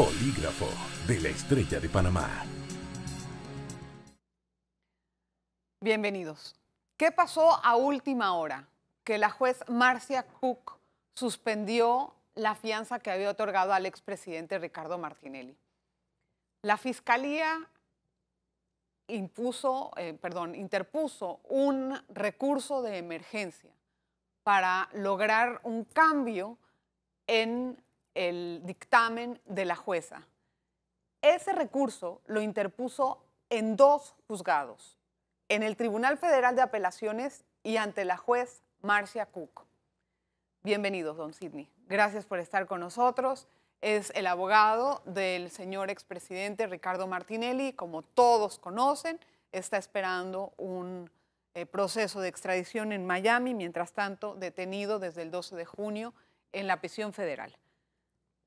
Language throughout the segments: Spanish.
Polígrafo de la Estrella de Panamá. Bienvenidos. ¿Qué pasó a última hora? Que la juez Marcia Cook suspendió la fianza que había otorgado al expresidente Ricardo Martinelli. La Fiscalía interpuso un recurso de emergencia para lograr un cambio en el dictamen de la jueza. Ese recurso lo interpuso en dos juzgados, en el Tribunal Federal de Apelaciones y ante la juez Marcia Cook. Bienvenidos, don Sidney. Gracias por estar con nosotros. Es el abogado del señor expresidente Ricardo Martinelli. Como todos conocen, está esperando un proceso de extradición en Miami, mientras tanto detenido desde el 12 de junio en la prisión federal.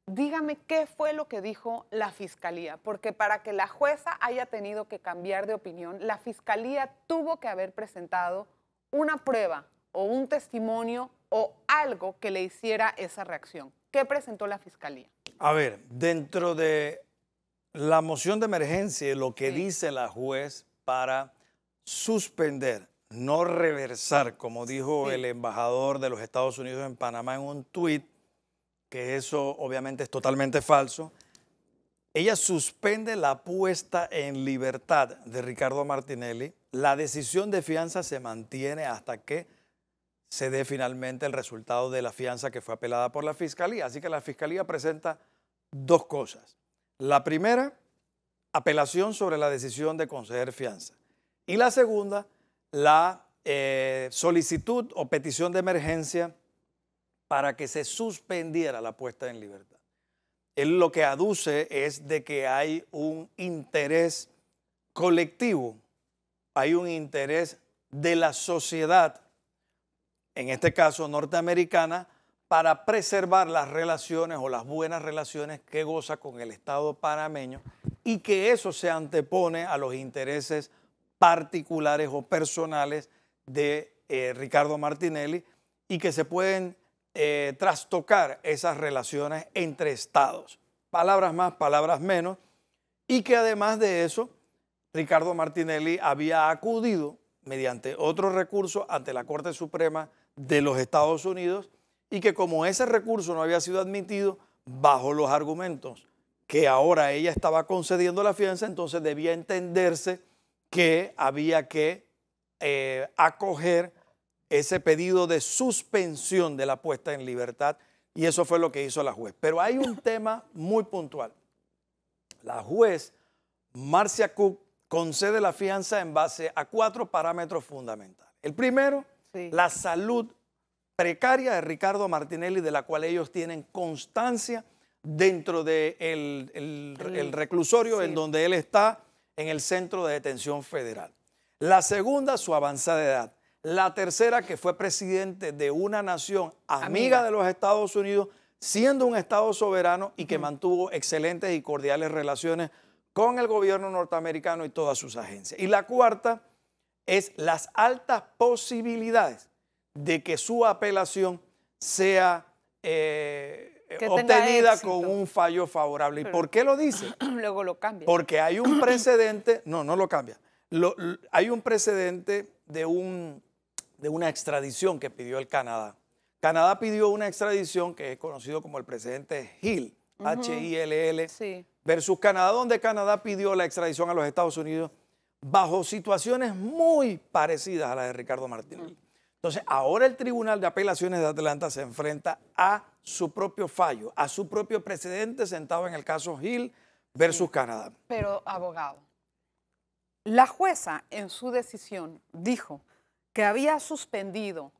Dígame qué fue lo que dijo la Fiscalía, porque para que la jueza haya tenido que cambiar de opinión, la Fiscalía tuvo que haber presentado una prueba o un testimonio o algo que le hiciera esa reacción. ¿Qué presentó la Fiscalía? A ver, dentro de la moción de emergencia, lo que dice la juez para suspender, no reversar, como dijo el embajador de los Estados Unidos en Panamá en un tuit, que eso obviamente es totalmente falso, ella suspende la puesta en libertad de Ricardo Martinelli. La decisión de fianza se mantiene hasta que se dé finalmente el resultado de la fianza que fue apelada por la Fiscalía. Así que la Fiscalía presenta dos cosas. La primera, apelación sobre la decisión de conceder fianza. Y la segunda, la solicitud o petición de emergencia para que se suspendiera la puesta en libertad. Él lo que aduce es de que hay un interés colectivo, hay un interés de la sociedad, en este caso norteamericana, para preservar las relaciones o las buenas relaciones que goza con el Estado panameño y que eso se antepone a los intereses particulares o personales de Ricardo Martinelli y que se pueden trastocar esas relaciones entre estados. Palabras más, palabras menos. Y que además de eso, Ricardo Martinelli había acudido mediante otro recurso ante la Corte Suprema de los Estados Unidos y que como ese recurso no había sido admitido bajo los argumentos que ahora ella estaba concediendo la fianza, entonces debía entenderse que había que acoger ese pedido de suspensión de la puesta en libertad y eso fue lo que hizo la juez. Pero hay un tema muy puntual. La juez Marcia Cook concede la fianza en base a 4 parámetros fundamentales. El primero, la salud precaria de Ricardo Martinelli, de la cual ellos tienen constancia dentro del reclusorio en donde él está, en el Centro de Detención Federal. La segunda, su avanzada edad. La tercera, que fue presidente de una nación amiga de los Estados Unidos, siendo un Estado soberano y que mantuvo excelentes y cordiales relaciones con el gobierno norteamericano y todas sus agencias. Y la cuarta es las altas posibilidades de que su apelación sea obtenida con un fallo favorable. ¿Y por qué lo dice? Luego lo cambia. Porque hay un precedente, no lo cambia. Hay un precedente de una extradición que pidió el Canadá. Canadá pidió una extradición que es conocido como el precedente Hill, H-I-L-L, versus Canadá, donde Canadá pidió la extradición a los Estados Unidos bajo situaciones muy parecidas a las de Ricardo Martinelli. Entonces, ahora el Tribunal de Apelaciones de Atlanta se enfrenta a su propio fallo, a su propio precedente sentado en el caso Hill versus Canadá. Pero, abogado, la jueza en su decisión dijo que había suspendido,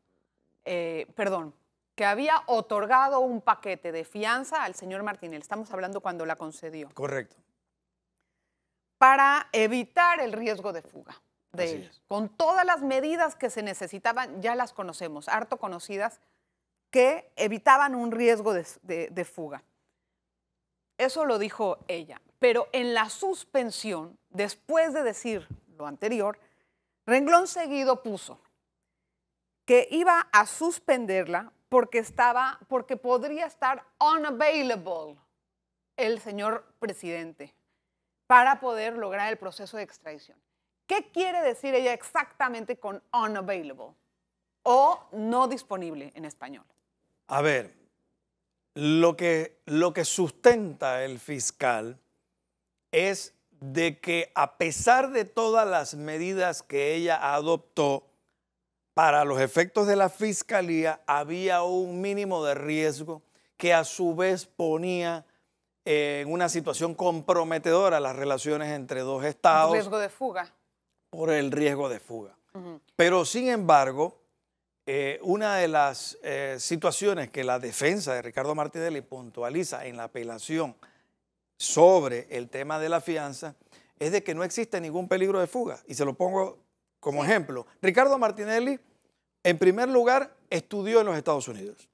que había otorgado un paquete de fianza al señor Martinelli. Estamos hablando cuando la concedió. Correcto. Para evitar el riesgo de fuga de él. Con todas las medidas que se necesitaban, ya las conocemos, harto conocidas, que evitaban un riesgo de fuga. Eso lo dijo ella. Pero en la suspensión, después de decir lo anterior, renglón seguido puso que iba a suspenderla porque podría estar unavailable, el señor presidente para poder lograr el proceso de extradición. ¿Qué quiere decir ella exactamente con unavailable o no disponible en español? A ver, lo que sustenta el fiscal es de que a pesar de todas las medidas que ella adoptó, para los efectos de la fiscalía había un mínimo de riesgo que a su vez ponía en una situación comprometedora las relaciones entre dos estados. Riesgo de fuga. Por el riesgo de fuga. Pero sin embargo, una de las situaciones que la defensa de Ricardo Martinelli puntualiza en la apelación sobre el tema de la fianza es de que no existe ningún peligro de fuga. Y se lo pongo como ejemplo. Ricardo Martinelli, en primer lugar, estudió en los Estados Unidos.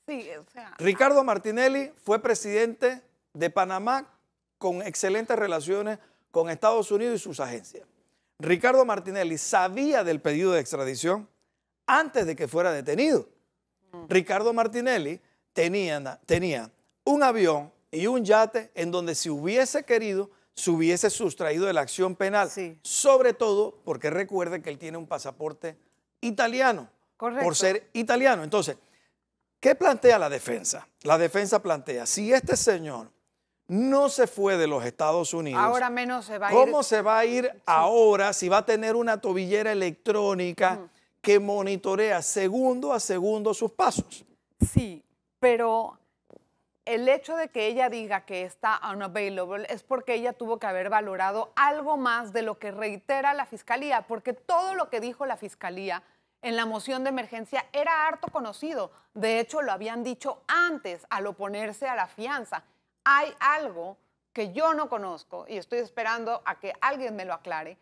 Sí, o sea, Ricardo Martinelli fue presidente de Panamá con excelentes relaciones con Estados Unidos y sus agencias. Ricardo Martinelli sabía del pedido de extradición antes de que fuera detenido. Ricardo Martinelli tenía un avión y un yate en donde si hubiese querido, se hubiese sustraído de la acción penal. Sí. Sobre todo porque recuerde que él tiene un pasaporte italiano. Correcto. Por ser italiano. Entonces, ¿qué plantea la defensa? La defensa plantea, si este señor no se fue de los Estados Unidos, ahora menos se va a ir. ¿cómo se va a ir ahora si va a tener una tobillera electrónica que monitorea segundo a segundo sus pasos? Sí, pero el hecho de que ella diga que está unavailable es porque ella tuvo que haber valorado algo más de lo que reitera la Fiscalía, porque todo lo que dijo la Fiscalía en la moción de emergencia era harto conocido. De hecho, lo habían dicho antes al oponerse a la fianza. Hay algo que yo no conozco y estoy esperando a que alguien me lo aclare.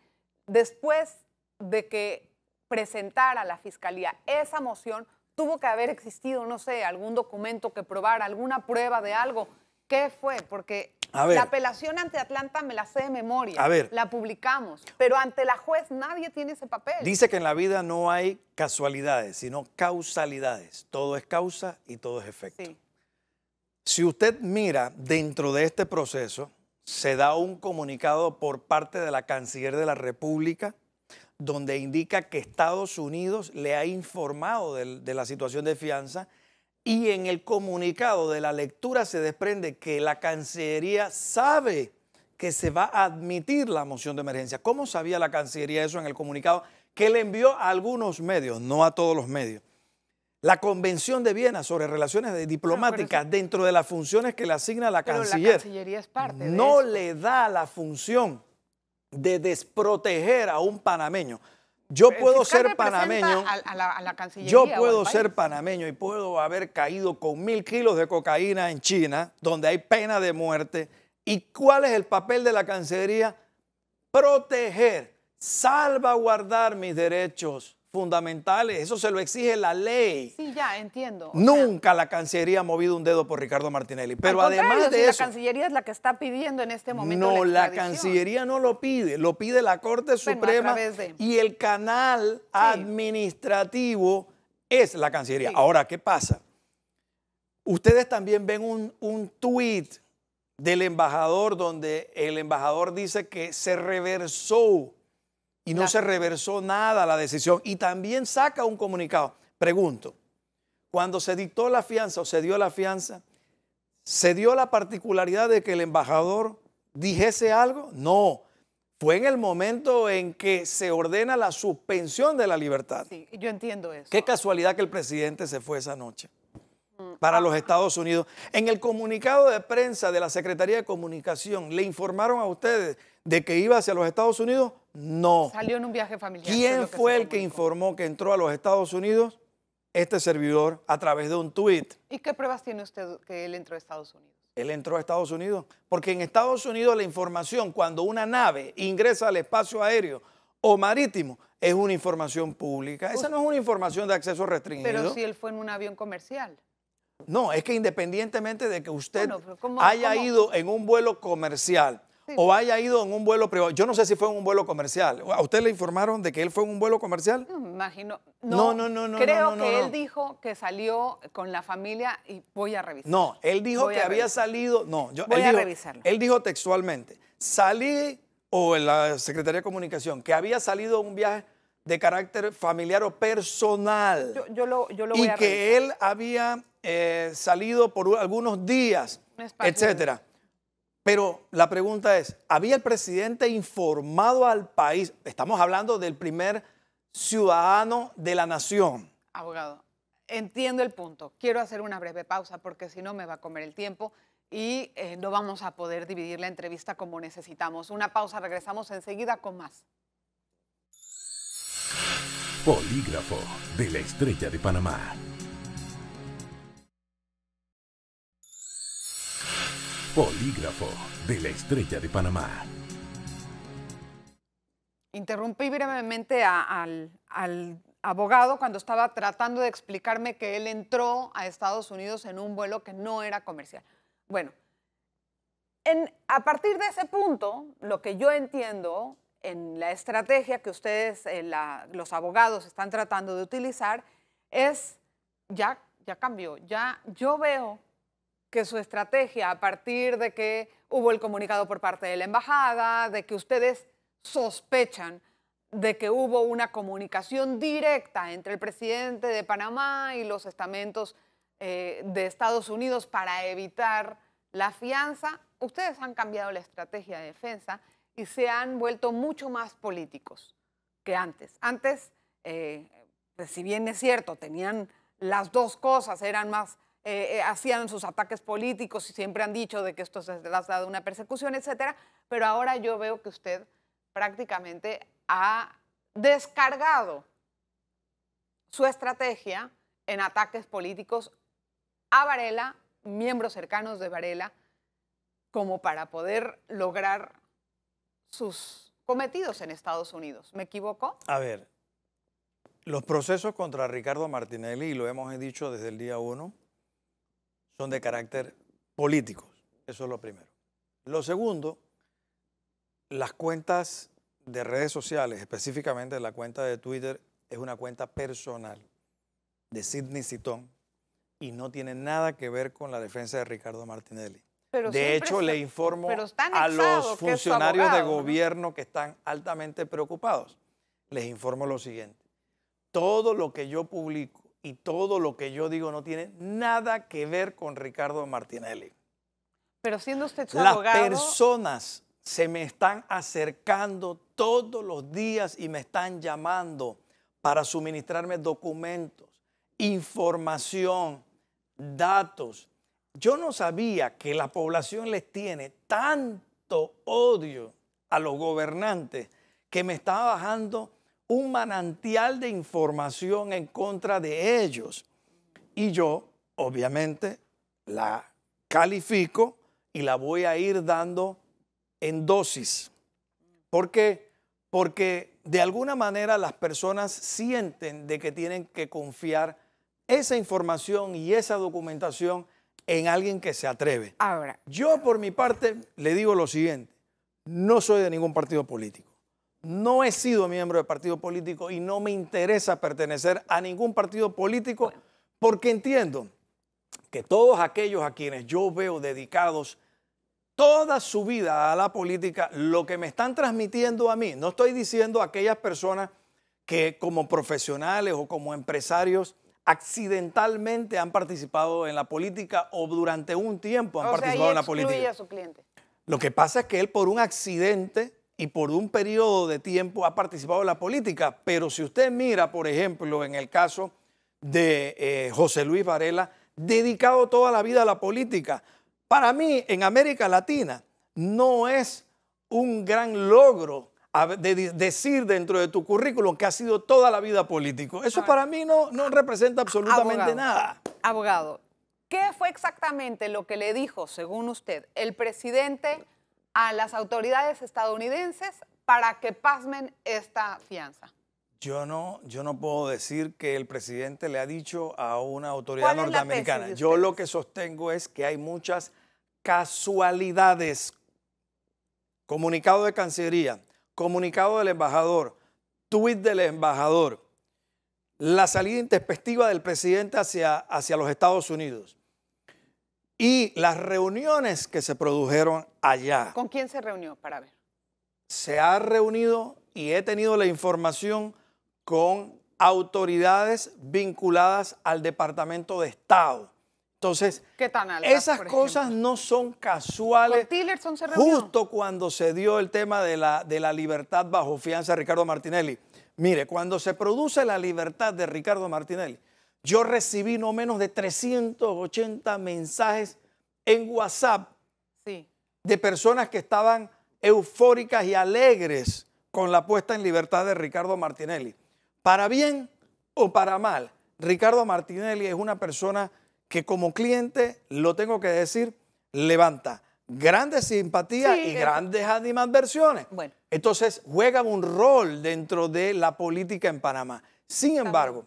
Después de que presentara la Fiscalía esa moción, tuvo que haber existido, no sé, algún documento que probara, alguna prueba de algo. ¿Qué fue? Porque la apelación ante Atlanta me la sé de memoria. La publicamos, pero ante la juez nadie tiene ese papel. Dice que en la vida no hay casualidades, sino causalidades. Todo es causa y todo es efecto. Sí. Si usted mira dentro de este proceso, se da un comunicado por parte de la Canciller de la República donde indica que Estados Unidos le ha informado de la situación de fianza y en el comunicado de la lectura se desprende que la Cancillería sabe que se va a admitir la moción de emergencia. ¿Cómo sabía la Cancillería eso en el comunicado que le envió a algunos medios, no a todos los medios? La Convención de Viena sobre relaciones diplomáticas dentro de las funciones que le asigna la Canciller. La Cancillería es parte de no esto. le da la función de desproteger a un panameño. Yo puedo ser panameño, a la Cancillería, yo puedo ser panameño y puedo haber caído con 1000 kilos de cocaína en China, donde hay pena de muerte. ¿Y cuál es el papel de la Cancillería? Proteger, salvaguardar mis derechos fundamentales. Eso se lo exige la ley. Sí, ya entiendo. Nunca la Cancillería ha movido un dedo por Ricardo Martinelli. Pero al además de si eso, la Cancillería es la que está pidiendo en este momento no, la la extradición. Cancillería no lo pide la Corte Suprema y el canal administrativo es la Cancillería. Sí. Ahora, ¿qué pasa? Ustedes también ven un tuit del embajador donde el embajador dice que se reversó y no se reversó nada la decisión y también saca un comunicado. Pregunto, cuando se dictó la fianza o se dio la fianza, ¿se dio la particularidad de que el embajador dijese algo? No, fue en el momento en que se ordena la suspensión de la libertad. Sí, yo entiendo eso. Qué casualidad que el presidente se fue esa noche para los Estados Unidos. En el comunicado de prensa de la Secretaría de Comunicación, ¿le informaron a ustedes de que iba hacia los Estados Unidos? No. Salió en un viaje familiar. ¿Quién fue el que informó que entró a los Estados Unidos? Este servidor a través de un tuit. ¿Y qué pruebas tiene usted que él entró a Estados Unidos? Él entró a Estados Unidos porque en Estados Unidos la información cuando una nave ingresa al espacio aéreo o marítimo es una información pública. Esa no es una información de acceso restringido. Pero si él fue en un avión comercial. No, es que independientemente de que usted haya ido en un vuelo comercial Sí. o haya ido en un vuelo privado. Yo no sé si fue en un vuelo comercial. ¿A usted le informaron de que él fue en un vuelo comercial? No me imagino. No, Creo no, que no. él dijo que salió con la familia y voy a revisar. No, él dijo Voy que a había revisar. salido. Voy a revisarlo. Él dijo textualmente: salí, o en la Secretaría de Comunicación, que había salido en un viaje de carácter familiar o personal. Yo lo voy y a que revisar. él había salido por algunos días, etcétera. Pero la pregunta es, ¿había el presidente informado al país? Estamos hablando del primer ciudadano de la nación. Abogado, entiendo el punto. Quiero hacer una breve pausa porque si no me va a comer el tiempo y no vamos a poder dividir la entrevista como necesitamos. Una pausa, regresamos enseguida con más. Polígrafo de la Estrella de Panamá. Polígrafo de la Estrella de Panamá. Interrumpí brevemente al abogado cuando estaba tratando de explicarme que él entró a Estados Unidos en un vuelo que no era comercial. Bueno, a partir de ese punto, lo que yo entiendo en la estrategia que ustedes, los abogados, están tratando de utilizar es, ya cambió, ya yo veo que su estrategia, a partir de que hubo el comunicado por parte de la embajada, de que ustedes sospechan de que hubo una comunicación directa entre el presidente de Panamá y los estamentos de Estados Unidos para evitar la fianza, ustedes han cambiado la estrategia de defensa y se han vuelto mucho más políticos que antes. Antes, pues, si bien es cierto, tenían las dos cosas, eran más... hacían sus ataques políticos y siempre han dicho de que esto se trata de una persecución, etcétera, pero ahora yo veo que usted prácticamente ha descargado su estrategia en ataques políticos a Varela, miembros cercanos de Varela, como para poder lograr sus cometidos en Estados Unidos. ¿Me equivoco? A ver, los procesos contra Ricardo Martinelli, y lo hemos dicho desde el día 1, son de carácter político. Eso es lo primero. Lo segundo, las cuentas de redes sociales, específicamente la cuenta de Twitter, es una cuenta personal de Sidney Citón y no tiene nada que ver con la defensa de Ricardo Martinelli. Pero de hecho, le informo a los funcionarios de gobierno que están altamente preocupados. Les informo lo siguiente. Todo lo que yo publico y todo lo que yo digo no tiene nada que ver con Ricardo Martinelli. Pero siendo usted su Las abogado... personas se me están acercando todos los días y me están llamando para suministrarme documentos, información, datos. Yo no sabía que la población les tiene tanto odio a los gobernantes que me estaba bajando un manantial de información en contra de ellos. Y yo, obviamente, la califico y la voy a ir dando en dosis. ¿Por qué? Porque de alguna manera las personas sienten de que tienen que confiar esa información y esa documentación en alguien que se atreve. Ahora, yo por mi parte le digo lo siguiente, no soy de ningún partido político. No he sido miembro de partido político y no me interesa pertenecer a ningún partido político porque entiendo que todos aquellos a quienes yo veo dedicados toda su vida a la política, lo que me están transmitiendo a mí, no estoy diciendo a aquellas personas que como profesionales o como empresarios accidentalmente han participado en la política o durante un tiempo han participado en la política. A su cliente. Lo que pasa es que él por un accidente y por un periodo de tiempo ha participado en la política, pero si usted mira, por ejemplo, en el caso de José Luis Varela, dedicado toda la vida a la política. Para mí, en América Latina, no es un gran logro decir dentro de tu currículum que has sido toda la vida político. Eso para mí no representa absolutamente nada. Abogado, ¿qué fue exactamente lo que le dijo, según usted, el presidente a las autoridades estadounidenses para que pasmen esta fianza? Yo no puedo decir que el presidente le ha dicho a una autoridad norteamericana. Yo lo que sostengo es que hay muchas casualidades comunicado de Cancillería, comunicado del embajador, tuit del embajador, la salida intempestiva del presidente hacia los Estados Unidos y las reuniones que se produjeron allá. ¿Con quién se reunió para ver? Se ha reunido y he tenido la información con autoridades vinculadas al Departamento de Estado. Entonces, ¿qué tan altas, esas cosas no son casuales. ¿Con Tillerson se reunió? Justo cuando se dio el tema de la libertad bajo fianza de Ricardo Martinelli. Mire, cuando se produce la libertad de Ricardo Martinelli, yo recibí no menos de 380 mensajes en WhatsApp Sí. de personas que estaban eufóricas y alegres con la puesta en libertad de Ricardo Martinelli. Para bien o para mal, Ricardo Martinelli es una persona que como cliente, lo tengo que decir, levanta grandes simpatías Sí, y grandes animadversiones. Bueno. Entonces juega un rol dentro de la política en Panamá. Sin embargo,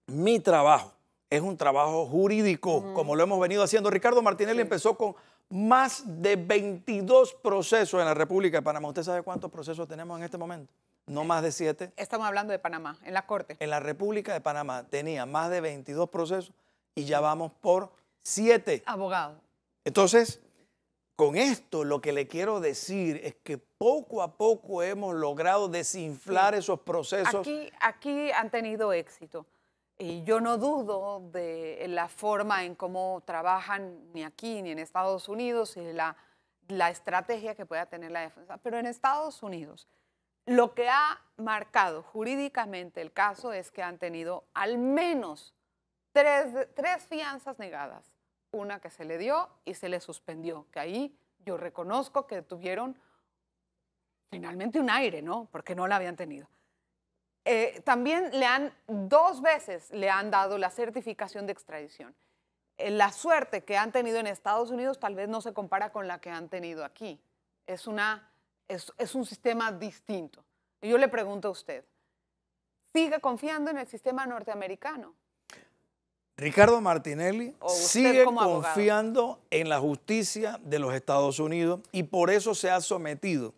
mi trabajo es un trabajo jurídico, como lo hemos venido haciendo. Ricardo Martinelli empezó con más de 22 procesos en la República de Panamá. ¿Usted sabe cuántos procesos tenemos en este momento? No más de 7. Estamos hablando de Panamá, en la Corte. En la República de Panamá tenía más de 22 procesos y ya vamos por 7. Abogado. Entonces, con esto lo que le quiero decir es que poco a poco hemos logrado desinflar esos procesos. Aquí han tenido éxito. Y yo no dudo de la forma en cómo trabajan ni aquí ni en Estados Unidos y la estrategia que pueda tener la defensa. Pero en Estados Unidos, lo que ha marcado jurídicamente el caso es que han tenido al menos tres fianzas negadas. Una que se le dio y se le suspendió, que ahí yo reconozco que tuvieron finalmente un aire, ¿no? Porque no la habían tenido. También 2 veces le han dado la certificación de extradición. La suerte que han tenido en Estados Unidos tal vez no se compara con la que han tenido aquí. Es un sistema distinto. Y yo le pregunto a usted, ¿sigue confiando en el sistema norteamericano? Ricardo Martinelli sigue confiando en la justicia de los Estados Unidos y por eso se ha sometido.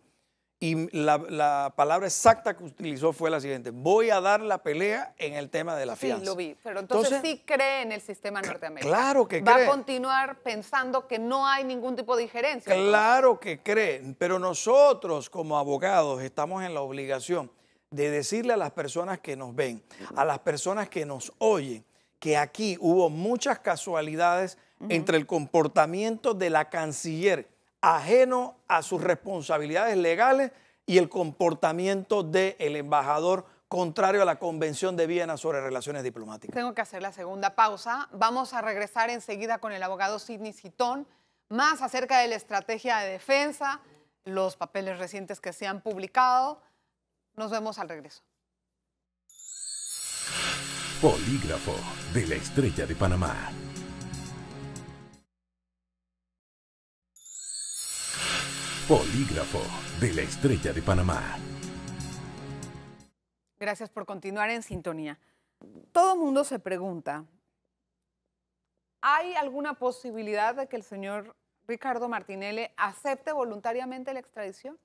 Y la palabra exacta que utilizó fue la siguiente: voy a dar la pelea en el tema de la fianza. Sí, lo vi, pero entonces sí cree en el sistema norteamericano. Claro que cree. ¿Va a continuar pensando que no hay ningún tipo de injerencia? Claro que cree, pero nosotros como abogados estamos en la obligación de decirle a las personas que nos ven, a las personas que nos oyen, que aquí hubo muchas casualidades entre el comportamiento de la canciller ajeno a sus responsabilidades legales y el comportamiento del embajador contrario a la Convención de Viena sobre relaciones diplomáticas. Tengo que hacer la segunda pausa. Vamos a regresar enseguida con el abogado Sidney Citón, más acerca de la estrategia de defensa, los papeles recientes que se han publicado. Nos vemos al regreso. Polígrafo de la Estrella de Panamá. Polígrafo de la Estrella de Panamá. Gracias por continuar en sintonía. Todo el mundo se pregunta, ¿hay alguna posibilidad de que el señor Ricardo Martinelli acepte voluntariamente la extradición?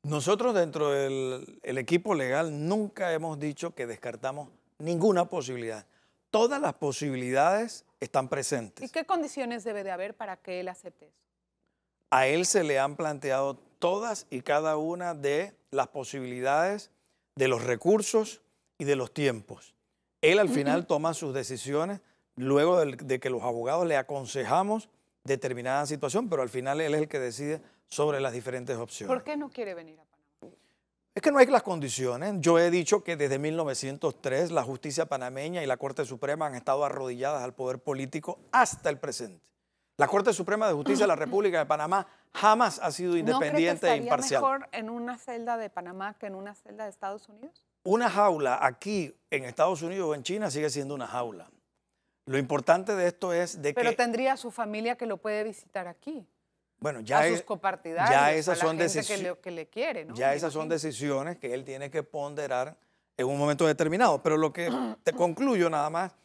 Nosotros dentro del equipo legal nunca hemos dicho que descartamos ninguna posibilidad. Todas las posibilidades están presentes. ¿Y qué condiciones debe de haber para que él acepte eso? A él se le han planteado todas y cada una de las posibilidades, de los recursos y de los tiempos. Él al final toma sus decisiones luego de que los abogados le aconsejamos determinada situación, pero al final él es el que decide sobre las diferentes opciones. ¿Por qué no quiere venir a Panamá? Es que no hay las condiciones. Yo he dicho que desde 1903 la justicia panameña y la Corte Suprema han estado arrodilladas al poder político hasta el presente. La Corte Suprema de Justicia de la República de Panamá jamás ha sido independiente e imparcial. ¿No cree que estaría mejor en una celda de Panamá que en una celda de Estados Unidos? Una jaula aquí en Estados Unidos o en China sigue siendo una jaula. Lo importante de esto es de que... Pero tendría su familia que lo puede visitar aquí. Bueno, ya a sus copartidarios, ya esas a la son gente que le quiere, ¿no? Ya esas son decisiones que él tiene que ponderar en un momento determinado. Pero lo que te concluyo nada más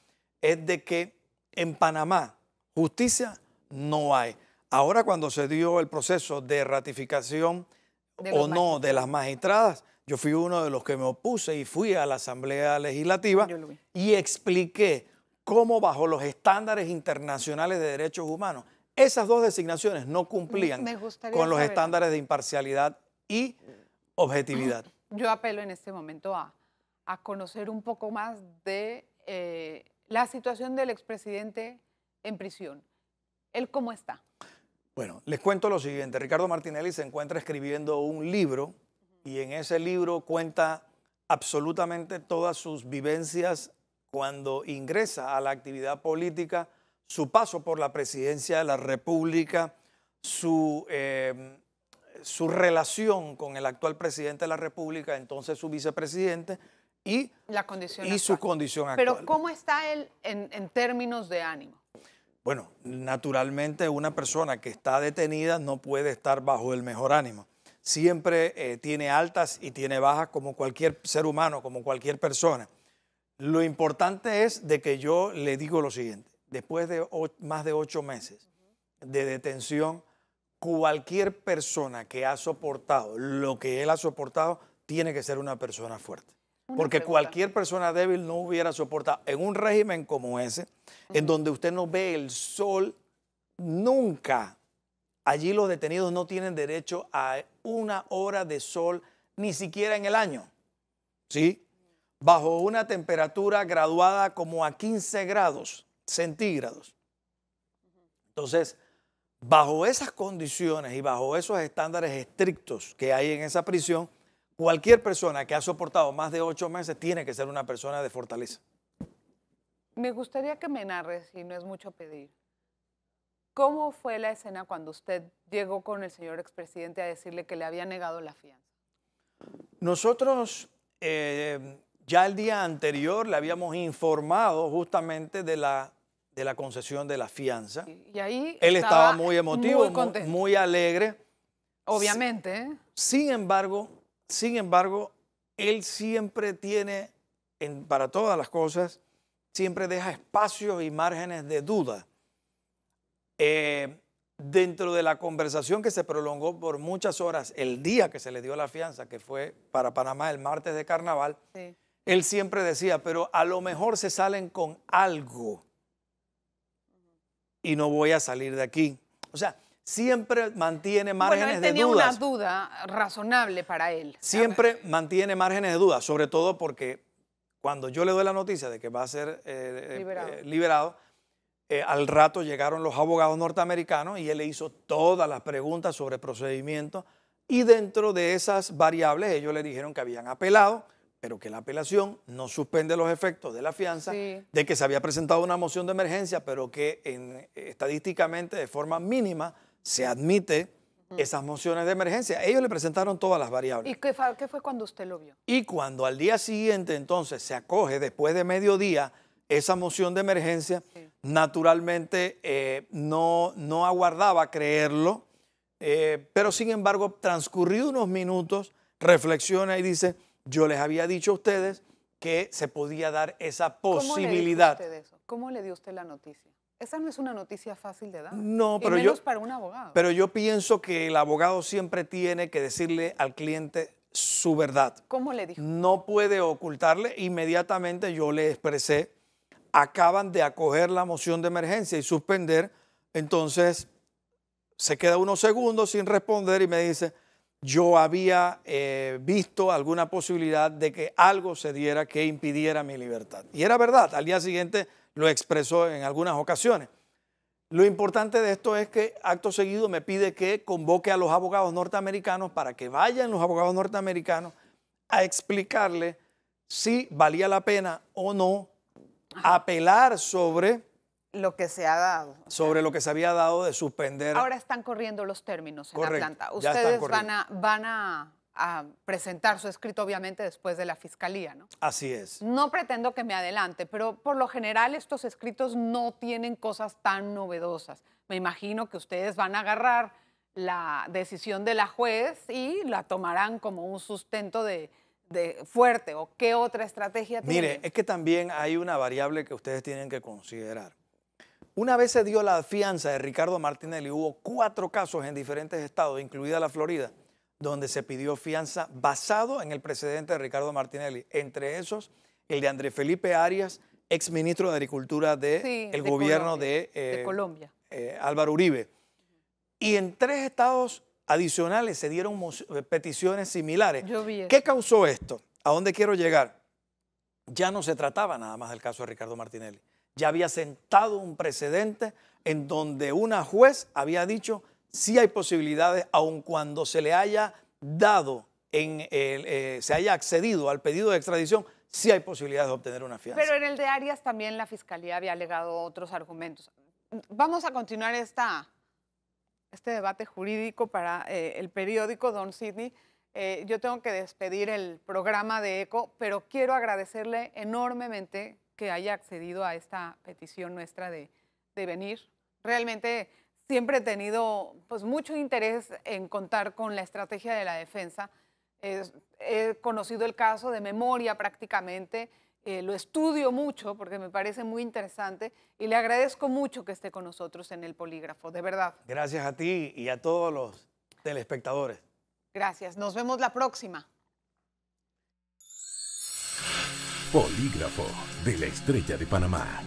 es de que en Panamá justicia no hay. Ahora cuando se dio el proceso de ratificación De o los no de las magistradas, yo fui uno de los que me opuse y fui a la Asamblea Legislativa Yo lo vi. y expliqué cómo bajo los estándares internacionales de derechos humanos, esas dos designaciones no cumplían Me gustaría con los saber. estándares de imparcialidad y objetividad. Yo apelo en este momento a conocer un poco más de la situación del expresidente en prisión. ¿Él cómo está? Bueno, les cuento lo siguiente. Ricardo Martinelli se encuentra escribiendo un libro y en ese libro cuenta absolutamente todas sus vivencias cuando ingresa a la actividad política, su paso por la presidencia de la República, su relación con el actual presidente de la República, entonces su vicepresidente, y, La condición y su actual. condición actual. Pero ¿cómo está él en términos de ánimo? Bueno, naturalmente una persona que está detenida no puede estar bajo el mejor ánimo. Siempre tiene altas y tiene bajas como cualquier ser humano, como cualquier persona. Lo importante es de que yo le digo lo siguiente. Después de más de 8 meses de detención, cualquier persona que ha soportado lo que él ha soportado tiene que ser una persona fuerte. Porque pregunta. cualquier persona débil no hubiera soportado en un régimen como ese, en donde usted no ve el sol nunca. Allí los detenidos no tienen derecho a 1 hora de sol ni siquiera en el año. ¿Sí? Bajo una temperatura graduada como a 15 grados centígrados. Entonces, bajo esas condiciones y bajo esos estándares estrictos que hay en esa prisión, cualquier persona que ha soportado más de 8 meses tiene que ser una persona de fortaleza. Me gustaría que me narres, si no es mucho pedir, ¿cómo fue la escena cuando usted llegó con el señor expresidente a decirle que le había negado la fianza? Nosotros ya el día anterior le habíamos informado justamente de la concesión de la fianza. Y ahí Él estaba muy emotivo, muy contento. muy alegre. Obviamente, ¿eh? Sin embargo, él siempre tiene, para todas las cosas, siempre deja espacios y márgenes de duda. Dentro de la conversación que se prolongó por muchas horas, el día que se le dio la fianza, que fue para Panamá el martes de Carnaval, Sí. él siempre decía, pero a lo mejor se salen con algo y no voy a salir de aquí. O sea, siempre mantiene márgenes Bueno, él tenía de dudas. una duda razonable para él. Siempre mantiene márgenes de duda, sobre todo porque cuando yo le doy la noticia de que va a ser liberado, al rato llegaron los abogados norteamericanos y él le hizo todas las preguntas sobre procedimiento y dentro de esas variables ellos le dijeron que habían apelado, pero que la apelación no suspende los efectos de la fianza, Sí. de que se había presentado una moción de emergencia, pero que estadísticamente de forma mínima se admite esas mociones de emergencia. Ellos le presentaron todas las variables. ¿Y qué fue cuando usted lo vio? Y cuando al día siguiente entonces se acoge después de mediodía esa moción de emergencia, Sí. naturalmente no aguardaba creerlo, pero sin embargo transcurrió unos minutos, reflexiona y dice, yo les había dicho a ustedes que se podía dar esa posibilidad. ¿Cómo le dijo usted eso? ¿Cómo le dio usted la noticia? Esa no es una noticia fácil de dar. No, y pero menos para un abogado. Pero yo pienso que el abogado siempre tiene que decirle al cliente su verdad. ¿Cómo le dijo? No puede ocultarle. Inmediatamente yo le expresé, acaban de acoger la moción de emergencia y suspender, entonces se queda unos segundos sin responder y me dice, yo había visto alguna posibilidad de que algo se diera que impidiera mi libertad. Y era verdad, al día siguiente lo expresó en algunas ocasiones. Lo importante de esto es que acto seguido me pide que convoque a los abogados norteamericanos para que vayan los abogados norteamericanos a explicarle si valía la pena o no apelar sobre Lo que se ha dado. lo que se había dado de suspender. Ahora están corriendo los términos en Correcto, Atlanta. ya están Ustedes corriendo. van a presentar su escrito, obviamente, después de la fiscalía, ¿no? Así es. No pretendo que me adelante, pero por lo general estos escritos no tienen cosas tan novedosas. Me imagino que ustedes van a agarrar la decisión de la juez y la tomarán como un sustento de fuerte. ¿O qué otra estrategia tienen? Mire, es que también hay una variable que ustedes tienen que considerar. Una vez se dio la fianza de Ricardo Martinelli, hubo 4 casos en diferentes estados, incluida la Florida, donde se pidió fianza basado en el precedente de Ricardo Martinelli. Entre esos, el de Andrés Felipe Arias, exministro de Agricultura del gobierno Colombia, de Colombia. Álvaro Uribe. Y en 3 estados adicionales se dieron peticiones similares. Yo vi eso. ¿Qué causó esto? ¿A dónde quiero llegar? Ya no se trataba nada más del caso de Ricardo Martinelli. Ya había sentado un precedente en donde una juez había dicho sí hay posibilidades, aun cuando se le haya dado, se haya accedido al pedido de extradición, sí hay posibilidades de obtener una fianza. Pero en el de Arias también la Fiscalía había alegado otros argumentos. Vamos a continuar este debate jurídico para el periódico, don Sidney. Yo tengo que despedir el programa de ECO, pero quiero agradecerle enormemente que haya accedido a esta petición nuestra de venir. Realmente siempre he tenido pues, mucho interés en contar con la estrategia de la defensa. He conocido el caso de memoria prácticamente, lo estudio mucho porque me parece muy interesante y le agradezco mucho que esté con nosotros en el Polígrafo, de verdad. Gracias a ti y a todos los telespectadores. Gracias, nos vemos la próxima. Polígrafo de la Estrella de Panamá.